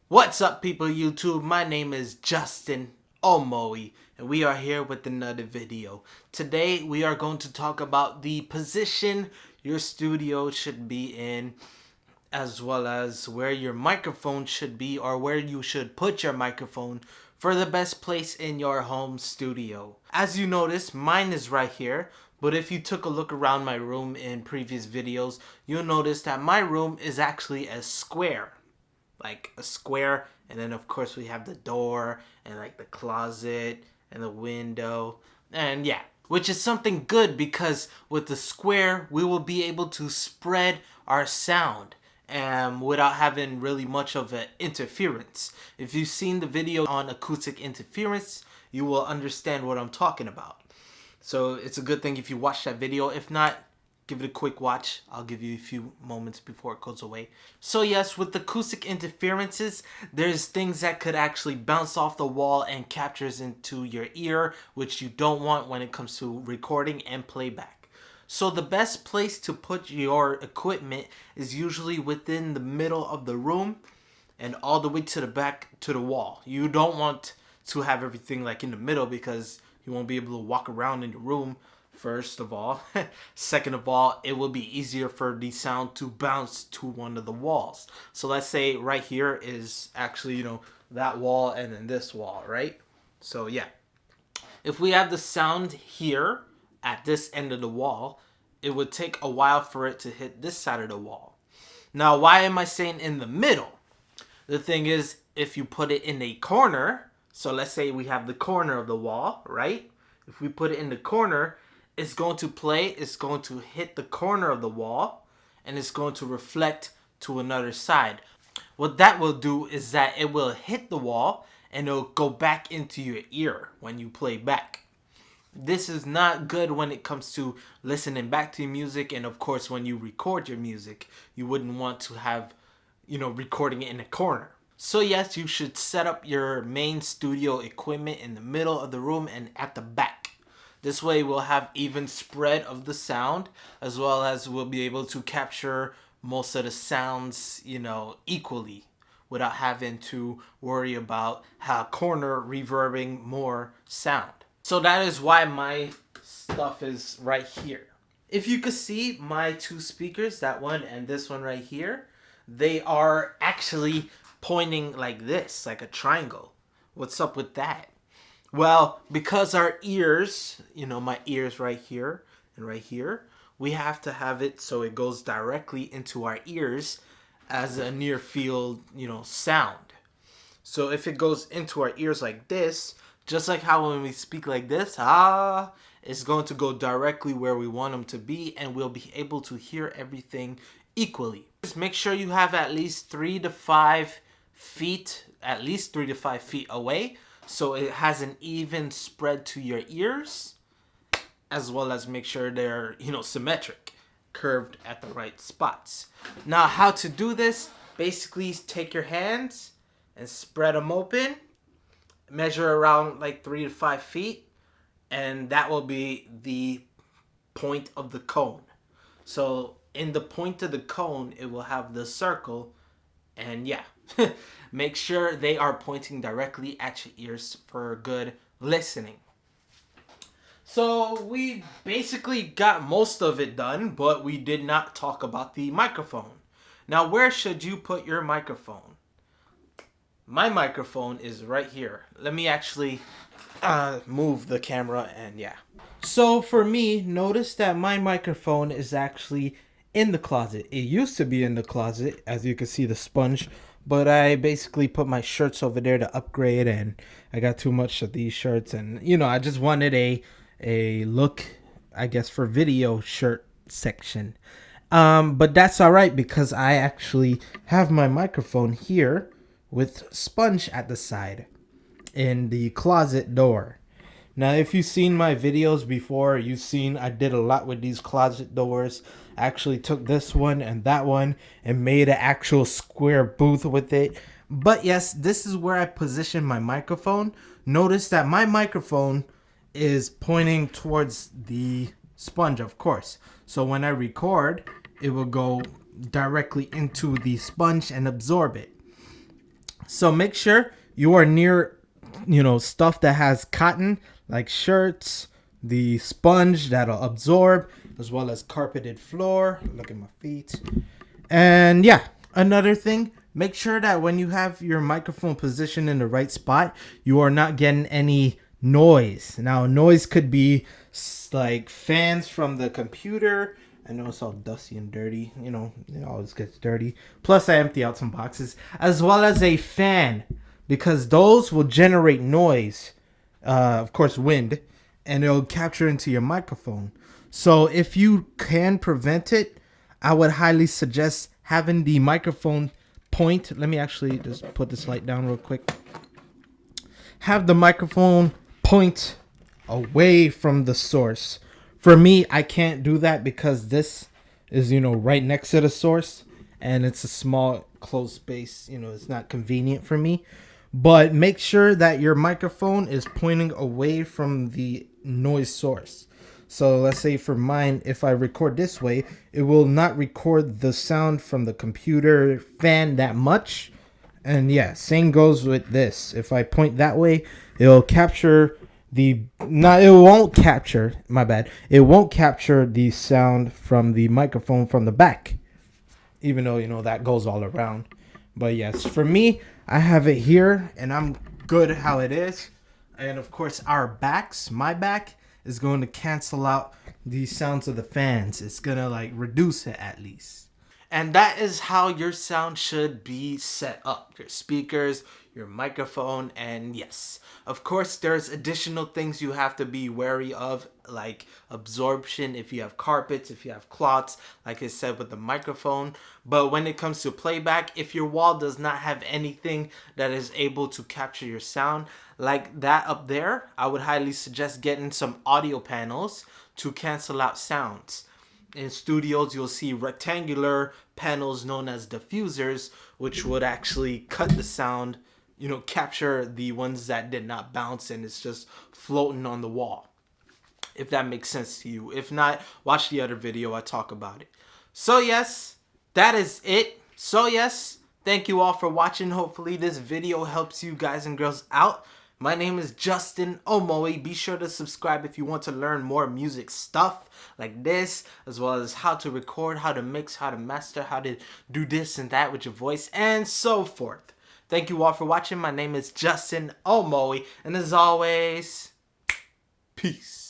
What's up, people YouTube? My name is Justin Omoi, and we are here with another video. Today we are going to talk about the position your studio should be in, as well as where your microphone should be or where you should put your microphone for the best place in your home studio. As you notice, mine is right here, but if you took a look around my room in previous videos, you'll notice that my room is actually a square, like a square, and then of course we have the door and like the closet and the window, and yeah, which is something good because with the square we will be able to spread our sound without having really much of an interference. If you've seen the video on acoustic interference, you will understand what I'm talking about. So it's a good thing if you watch that video. If not, give it a quick watch. I'll give you a few moments before it goes away. So yes, with acoustic interferences, there's things that could actually bounce off the wall and captures into your ear, which you don't want when it comes to recording and playback. So the best place to put your equipment is usually within the middle of the room and all the way to the back to the wall. You don't want to have everything like in the middle because you won't be able to walk around in the room, first of all. Second of all, it will be easier for the sound to bounce to one of the walls. So let's say right here is actually, that wall and then this wall, right? So yeah, if we have the sound here at this end of the wall, it would take a while for it to hit this side of the wall. Now, why am I saying in the middle? The thing is, if you put it in a corner, so let's say we have the corner of the wall, right? If we put it in the corner, it's going to play, it's going to hit the corner of the wall, and it's going to reflect to another side. What that will do is that it will hit the wall, and it'll go back into your ear when you play back. This is not good when it comes to listening back to your music, and of course when you record your music, you wouldn't want to have, recording it in a corner. So yes, you should set up your main studio equipment in the middle of the room and at the back. This way we'll have even spread of the sound, as well as we'll be able to capture most of the sounds, equally, without having to worry about how corner reverbing more sound. So that is why my stuff is right here. If you could see my two speakers, that one and this one right here, they are actually pointing like this, like a triangle. What's up with that? Well, because our ears, my ears right here and right here, we have to have it so it goes directly into our ears as a near field, sound. So if it goes into our ears like this, just like how when we speak like this, it's going to go directly where we want them to be, and we'll be able to hear everything equally. Just make sure you have at least 3 to 5 feet, away, so it has an even spread to your ears, as well as make sure they're, symmetric, curved at the right spots. Now, how to do this? Basically, take your hands and spread them open, measure around like 3 to 5 feet, and that will be the point of the cone. So in the point of the cone, it will have the circle, and yeah, make sure they are pointing directly at your ears for good listening. So we basically got most of it done, but we did not talk about the microphone. Now, where should you put your microphone? My microphone is right here. Let me actually move the camera, and yeah. So for me, notice that my microphone is actually in the closet. It used to be in the closet, as you can see the sponge, but I basically put my shirts over there to upgrade, and I got too much of these shirts, and I just wanted a look, I guess, for video shirt section. But that's all right because I actually have my microphone here with sponge at the side in the closet door. Now, if you've seen my videos before, you've seen I did a lot with these closet doors. I actually took this one and that one and made an actual square booth with it. But yes, this is where I position my microphone. Notice that my microphone is pointing towards the sponge, of course. So when I record, it will go directly into the sponge and absorb it. So make sure you are near, stuff that has cotton, like shirts, the sponge that'll absorb, as well as carpeted floor. Look at my feet. And yeah, another thing, make sure that when you have your microphone positioned in the right spot, you are not getting any noise. Now, noise could be like fans from the computer. I know it's all dusty and dirty. It always gets dirty. Plus, I empty out some boxes, as well as a fan, because those will generate noise. Of course, wind, and it'll capture into your microphone. So if you can prevent it, I would highly suggest having the microphone point. Let me actually just put this light down real quick. Have the microphone point away from the source. For me, I can't do that because this is, right next to the source, and it's a small closed space. It's not convenient for me. But make sure that your microphone is pointing away from the noise source. So let's say for mine, if I record this way, it will not record the sound from the computer fan that much. And yeah, same goes with this. If I point that way, it'll capture it won't capture, my bad. It won't capture the sound from the microphone from the back, even though, that goes all around. But yes, for me, I have it here and I'm good how it is. And of course, my back is going to cancel out the sounds of the fans. It's going to reduce it at least. And that is how your sound should be set up. Your speakers, your microphone, and yes, of course, there's additional things you have to be wary of, like absorption if you have carpets, if you have cloths, like I said with the microphone. But when it comes to playback, if your wall does not have anything that is able to capture your sound, like that up there, I would highly suggest getting some audio panels to cancel out sounds. In studios, you'll see rectangular panels known as diffusers, which would actually cut the sound, capture the ones that did not bounce and it's just floating on the wall. If that makes sense to you. If not, watch the other video, I talk about it. So yes, that is it. So yes, thank you all for watching. Hopefully this video helps you guys and girls out. My name is Justin Omoi. Be sure to subscribe if you want to learn more music stuff like this, as well as how to record, how to mix, how to master, how to do this and that with your voice, and so forth. Thank you all for watching. My name is Justin Omoi, and as always, peace.